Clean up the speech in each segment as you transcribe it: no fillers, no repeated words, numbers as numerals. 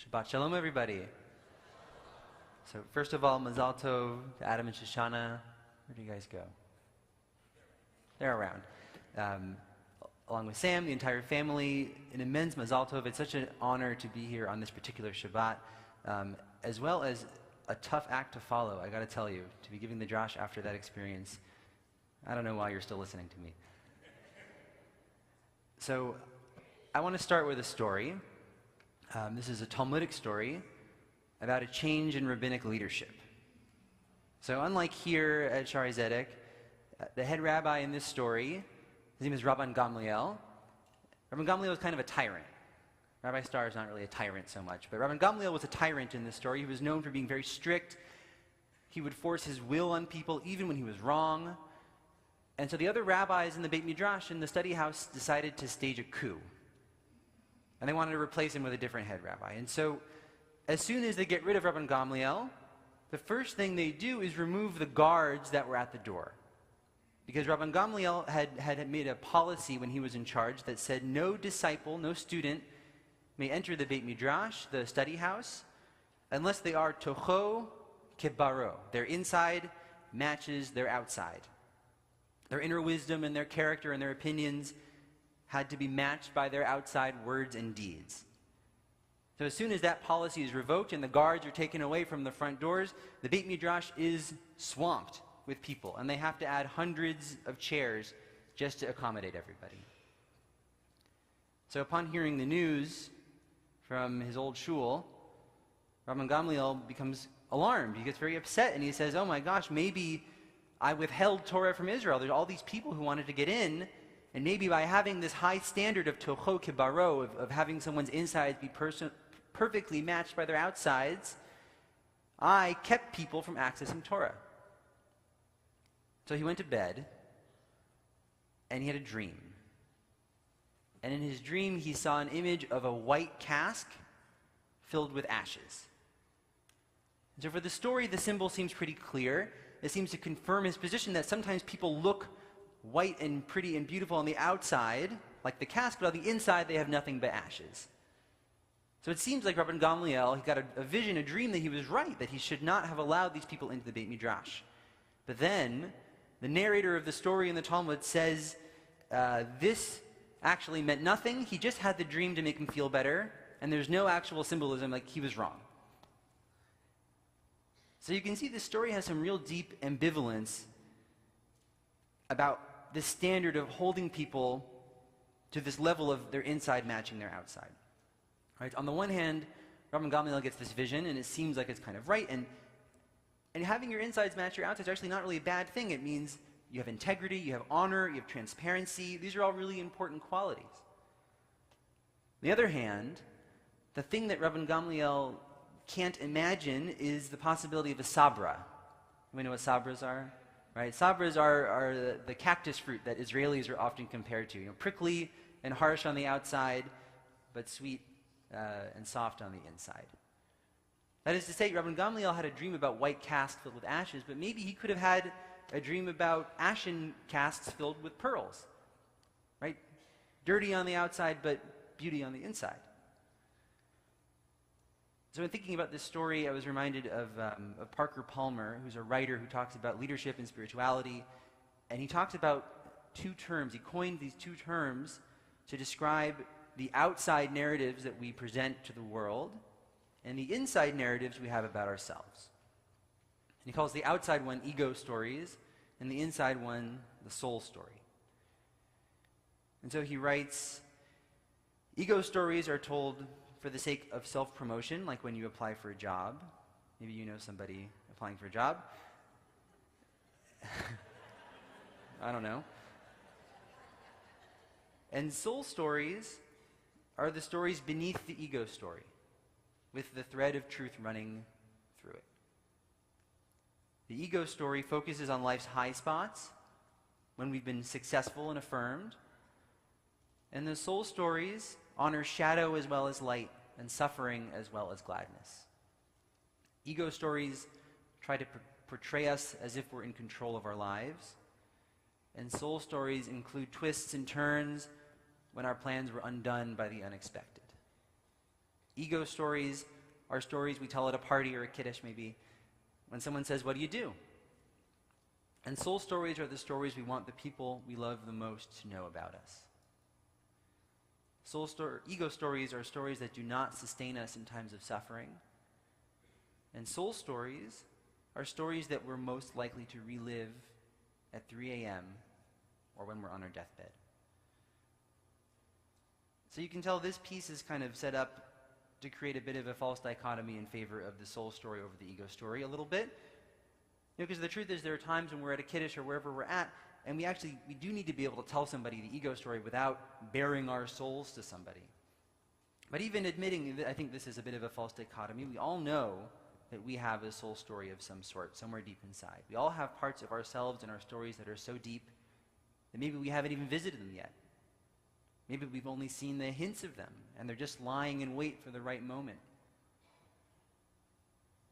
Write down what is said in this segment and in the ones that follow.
Shabbat Shalom, everybody. So first of all, Mazal Tov to Adam and Shoshana. Where do you guys go? They're around. Along with Sam, the entire family, an immense Mazal Tov. It's such an honor to be here on this particular Shabbat, as well as a tough act to follow, I got to tell you, to be giving the drash after that experience. I don't know why you're still listening to me. So I want to start with a story. This is a Talmudic story about a change in rabbinic leadership. So unlike here at Shari Zedek, the head rabbi in this story, his name is Rabban Gamliel. Rabban Gamliel was kind of a tyrant. Rabbi Starr is not really a tyrant so much, but Rabban Gamliel was a tyrant in this story. He was known for being very strict. He would force his will on people even when he was wrong. And so the other rabbis in the Beit Midrash, in the study house, decided to stage a coup. And they wanted to replace him with a different head rabbi. And so as soon as they get rid of Rabban Gamliel, the first thing they do is remove the guards that were at the door. Because Rabban Gamliel had made a policy when he was in charge that said no disciple, no student, may enter the Beit Midrash, the study house, unless they are tocho kebaro. Their inside matches their outside. Their inner wisdom and their character and their opinions had to be matched by their outside words and deeds. So as soon as that policy is revoked and the guards are taken away from the front doors, the Beit Midrash is swamped with people, and they have to add hundreds of chairs just to accommodate everybody. So upon hearing the news from his old shul, Rabban Gamliel becomes alarmed. He gets very upset, and he says, oh my gosh, maybe I withheld Torah from Israel. There's all these people who wanted to get in, and maybe by having this high standard of tocho kibaro, of having someone's insides be perfectly matched by their outsides, I kept people from accessing Torah. So he went to bed, and he had a dream. And in his dream, he saw an image of a white cask filled with ashes. And so for the story, the symbol seems pretty clear. It seems to confirm his position that sometimes people look white and pretty and beautiful on the outside, like the cask, but on the inside they have nothing but ashes. So it seems like Rabban Gamliel, he got a vision, a dream that he was right, that he should not have allowed these people into the Beit Midrash. But then, the narrator of the story in the Talmud says this actually meant nothing. He just had the dream to make him feel better, and there's no actual symbolism, like he was wrong. So you can see this story has some real deep ambivalence about the standard of holding people to this level of their inside matching their outside. Right? On the one hand, Rabban Gamliel gets this vision, and it seems like it's kind of right, and having your insides match your outsides is actually not really a bad thing. It means you have integrity, you have honor, you have transparency. These are all really important qualities. On the other hand, the thing that Rabban Gamliel can't imagine is the possibility of a sabra. We know what sabras are? Right? Sabras are the cactus fruit that Israelis are often compared to. Prickly and harsh on the outside, but sweet and soft on the inside. That is to say, Rabban Gamliel had a dream about white casks filled with ashes, but maybe he could have had a dream about ashen casks filled with pearls. Right? Dirty on the outside, but beauty on the inside. So in thinking about this story, I was reminded of Parker Palmer, who's a writer who talks about leadership and spirituality, and he talks about two terms. He coined these two terms to describe the outside narratives that we present to the world and the inside narratives we have about ourselves. And he calls the outside one ego stories, and the inside one the soul story. And so he writes, ego stories are told for the sake of self-promotion, like when you apply for a job. Maybe you know somebody applying for a job. I don't know. And soul stories are the stories beneath the ego story, with the thread of truth running through it. The ego story focuses on life's high spots, when we've been successful and affirmed, and the soul stories honor shadow as well as light, and suffering as well as gladness. Ego stories try to portray us as if we're in control of our lives, and soul stories include twists and turns when our plans were undone by the unexpected. Ego stories are stories we tell at a party or a kiddush maybe, when someone says, "What do you do?" And soul stories are the stories we want the people we love the most to know about us. Ego stories are stories that do not sustain us in times of suffering. And soul stories are stories that we're most likely to relive at 3 a.m. or when we're on our deathbed. So you can tell this piece is kind of set up to create a bit of a false dichotomy in favor of the soul story over the ego story a little bit. Because the truth is there are times when we're at a kiddush or wherever we're at, and we do need to be able to tell somebody the ego story without baring our souls to somebody. But even admitting that I think this is a bit of a false dichotomy, we all know that we have a soul story of some sort, somewhere deep inside. We all have parts of ourselves and our stories that are so deep that maybe we haven't even visited them yet. Maybe we've only seen the hints of them, and they're just lying in wait for the right moment.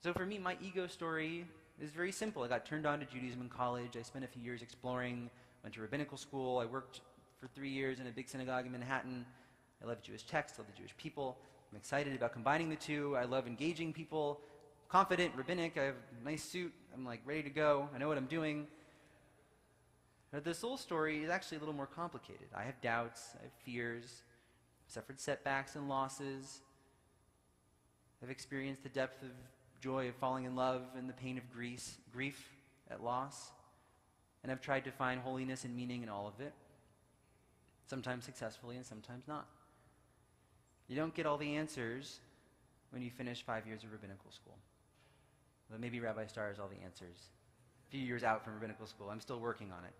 So for me, my ego story is very simple. I got turned on to Judaism in college. I spent a few years exploring, went to rabbinical school. I worked for 3 years in a big synagogue in Manhattan. I love Jewish texts, love the Jewish people. I'm excited about combining the two. I love engaging people. Confident, rabbinic, I have a nice suit. I'm like ready to go. I know what I'm doing. But the soul story is actually a little more complicated. I have doubts, I have fears, I've suffered setbacks and losses. I've experienced the depth of joy of falling in love and the pain of grief at loss. And I've tried to find holiness and meaning in all of it, sometimes successfully and sometimes not. You don't get all the answers when you finish 5 years of rabbinical school. Well, maybe Rabbi Starr has all the answers. A few years out from rabbinical school, I'm still working on it.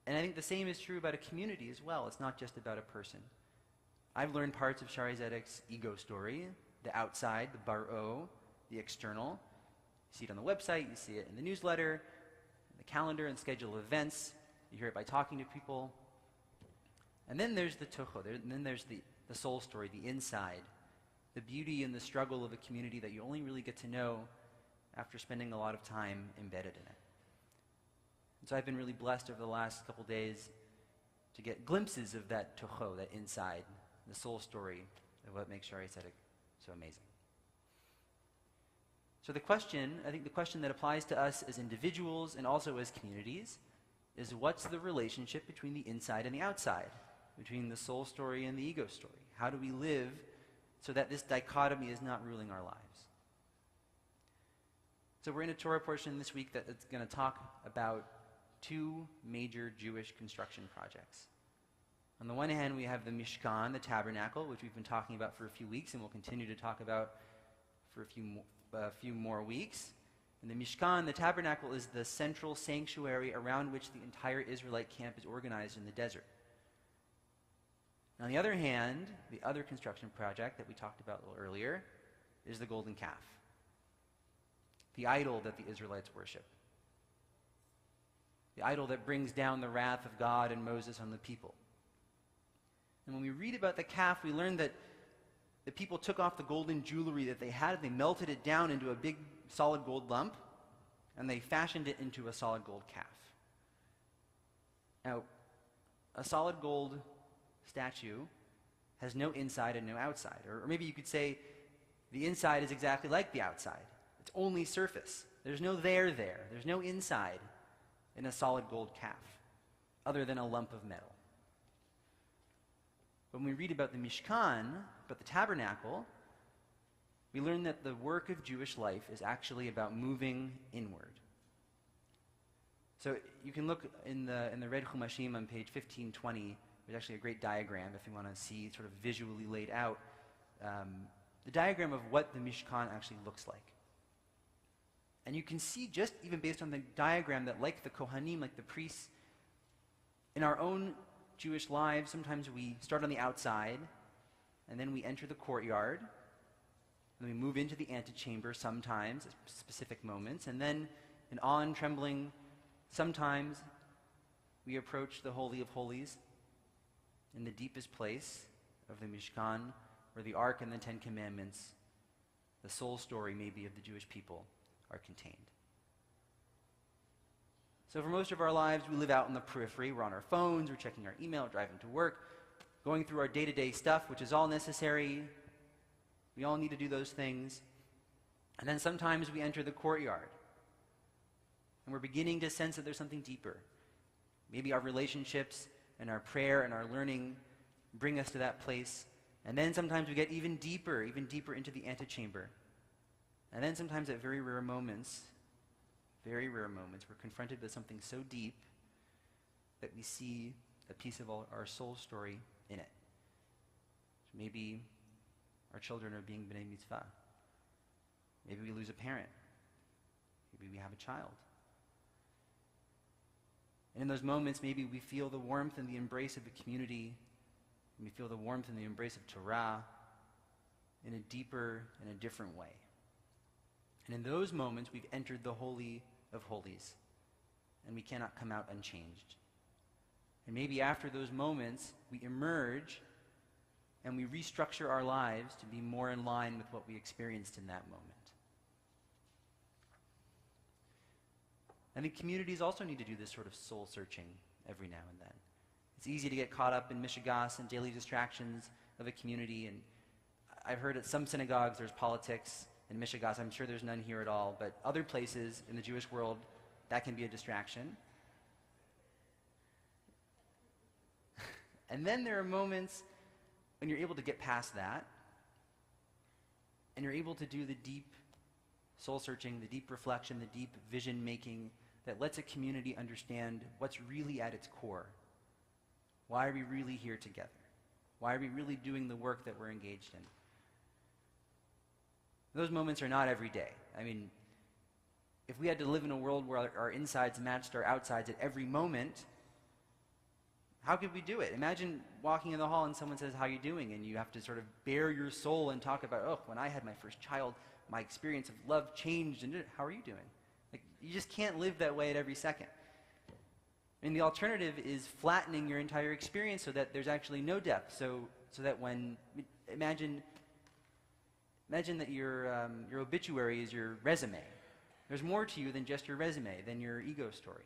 And I think the same is true about a community as well. It's not just about a person. I've learned parts of Shari Zedek's ego story, the outside, the bar-o, the external. You see it on the website, you see it in the newsletter, in the calendar and schedule of events. You hear it by talking to people. And then there's the tocho, and then there's the soul story, the inside, the beauty and the struggle of a community that you only really get to know after spending a lot of time embedded in it. And so I've been really blessed over the last couple days to get glimpses of that tocho, that inside, the soul story of what makes Shari Zedek so amazing. So I think the question that applies to us as individuals and also as communities is, what's the relationship between the inside and the outside, between the soul story and the ego story? How do we live so that this dichotomy is not ruling our lives? So we're in a Torah portion this week that's going to talk about 2 major Jewish construction projects. On the one hand, we have the Mishkan, the tabernacle, which we've been talking about for a few weeks and we'll continue to talk about for a few more weeks. And the Mishkan, the tabernacle, is the central sanctuary around which the entire Israelite camp is organized in the desert. On the other hand, the other construction project that we talked about a little earlier is the golden calf, the idol that the Israelites worship, the idol that brings down the wrath of God and Moses on the people. And when we read about the calf, we learn that the people took off the golden jewelry that they had, they melted it down into a big solid gold lump, and they fashioned it into a solid gold calf. Now, a solid gold statue has no inside and no outside. Or maybe you could say the inside is exactly like the outside. It's only surface. There's no there. There's no inside in a solid gold calf, other than a lump of metal. When we read about the Mishkan, about the tabernacle, we learn that the work of Jewish life is actually about moving inward. So you can look in the Red Chumashim on page 1520. There's actually a great diagram if you want to see sort of visually laid out the diagram of what the Mishkan actually looks like. And you can see just even based on the diagram that, like the Kohanim, like the priests, in our own Jewish lives, sometimes we start on the outside, and then we enter the courtyard, and we move into the antechamber sometimes at specific moments, and then in awe and trembling, sometimes we approach the Holy of Holies in the deepest place of the Mishkan, where the Ark and the 10 Commandments, the soul story maybe of the Jewish people, are contained. So for most of our lives, we live out in the periphery. We're on our phones, we're checking our email, driving to work. going through our day-to-day stuff, which is all necessary. We all need to do those things. And then sometimes we enter the courtyard, and we're beginning to sense that there's something deeper. Maybe our relationships and our prayer and our learning bring us to that place. And then sometimes we get even deeper into the antechamber. And then sometimes at very rare moments, we're confronted with something so deep that we see a piece of our soul story in it. So maybe our children are being b'nai mitzvah. Maybe we lose a parent. Maybe we have a child. And in those moments, maybe we feel the warmth and the embrace of the community, and we feel the warmth and the embrace of Torah in a deeper and a different way. And in those moments, we've entered the Holy of Holies, and we cannot come out unchanged. And maybe after those moments, we emerge and we restructure our lives to be more in line with what we experienced in that moment. I think communities also need to do this sort of soul searching every now and then. It's easy to get caught up in mishigas and daily distractions of a community, and I've heard at some synagogues there's politics and mishigas. I'm sure there's none here at all, but other places in the Jewish world, that can be a distraction. And then there are moments when you're able to get past that, and you're able to do the deep soul searching, the deep reflection, the deep vision making that lets a community understand what's really at its core. Why are we really here together? Why are we really doing the work that we're engaged in? Those moments are not every day. I mean, if we had to live in a world where our insides matched our outsides at every moment, how could we do it? Imagine walking in the hall and someone says, "How are you doing?" And you have to sort of bare your soul and talk about, "Oh, when I had my first child, my experience of love changed, and how are you doing?" Like, you just can't live that way at every second. And the alternative is flattening your entire experience so that there's actually no depth. So that when, imagine that your obituary is your resume. There's more to you than just your resume, than your ego story.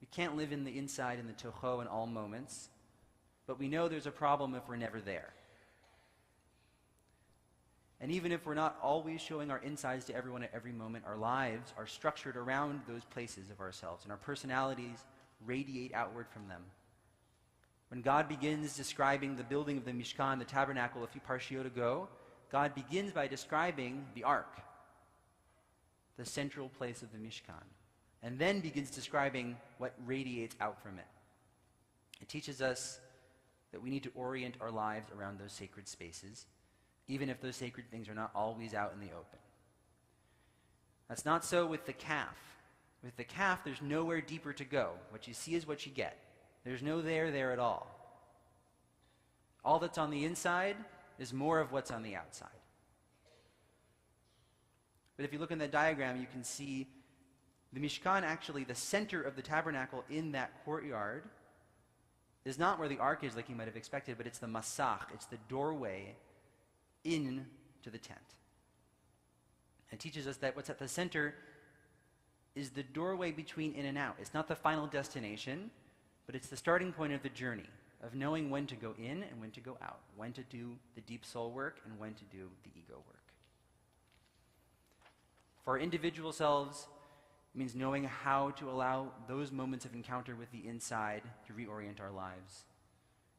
We can't live in the inside, in the toho, in all moments, but we know there's a problem if we're never there. And even if we're not always showing our insides to everyone at every moment, our lives are structured around those places of ourselves, and our personalities radiate outward from them. When God begins describing the building of the Mishkan, the tabernacle, a few parshiot ago, God begins by describing the ark, the central place of the Mishkan, and then begins describing what radiates out from it. It teaches us that we need to orient our lives around those sacred spaces, even if those sacred things are not always out in the open. That's not so with the calf. With the calf, there's nowhere deeper to go. What you see is what you get. There's no there at all. All that's on the inside is more of what's on the outside. But if you look in that diagram, you can see the Mishkan, actually the center of the tabernacle in that courtyard, is not where the ark is like you might have expected, but it's the masach, it's the doorway into the tent. It teaches us that what's at the center is the doorway between in and out. It's not the final destination, but it's the starting point of the journey, of knowing when to go in and when to go out, when to do the deep soul work and when to do the ego work. For our individual selves, it means knowing how to allow those moments of encounter with the inside to reorient our lives.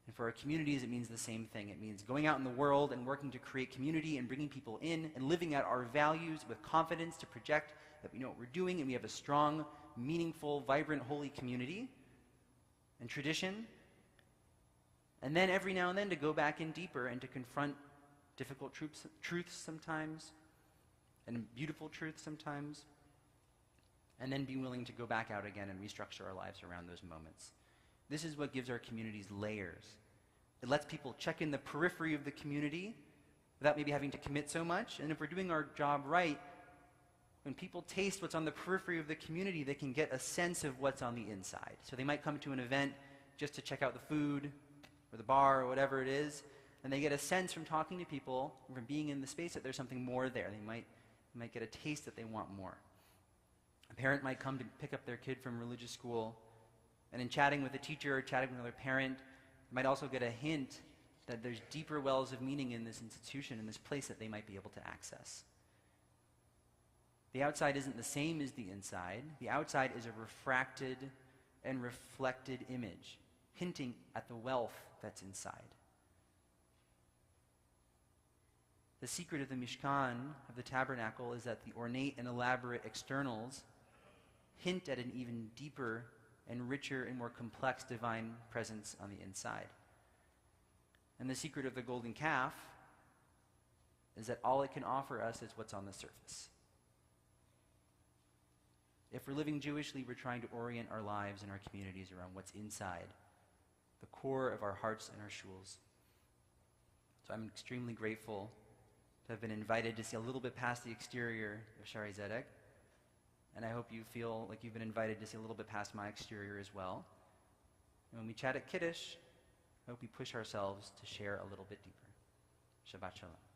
And for our communities, it means the same thing. It means going out in the world and working to create community and bringing people in and living out our values with confidence to project that we know what we're doing and we have a strong, meaningful, vibrant, holy community and tradition. And then every now and then to go back in deeper and to confront difficult truths sometimes and beautiful truths sometimes. And then be willing to go back out again and restructure our lives around those moments. This is what gives our communities layers. It lets people check in the periphery of the community without maybe having to commit so much. And if we're doing our job right, when people taste what's on the periphery of the community, they can get a sense of what's on the inside. So they might come to an event just to check out the food or the bar or whatever it is, and they get a sense from talking to people, from being in the space, that there's something more there. They might get a taste that they want more. A parent might come to pick up their kid from religious school, And in chatting with a teacher or chatting with another parent, you might also get a hint that there's deeper wells of meaning in this institution, in this place that they might be able to access. The outside isn't the same as the inside. The outside is a refracted and reflected image, hinting at the wealth that's inside. The secret of the Mishkan, of the tabernacle, is that the ornate and elaborate externals hint at an even deeper and richer and more complex divine presence on the inside. And the secret of the golden calf is that all it can offer us is what's on the surface. If we're living Jewishly, we're trying to orient our lives and our communities around what's inside, the core of our hearts and our shuls. So I'm extremely grateful to have been invited to see a little bit past the exterior of Shari Zedek, and I hope you feel like you've been invited to see a little bit past my exterior as well. And when we chat at Kiddush, I hope we push ourselves to share a little bit deeper. Shabbat Shalom.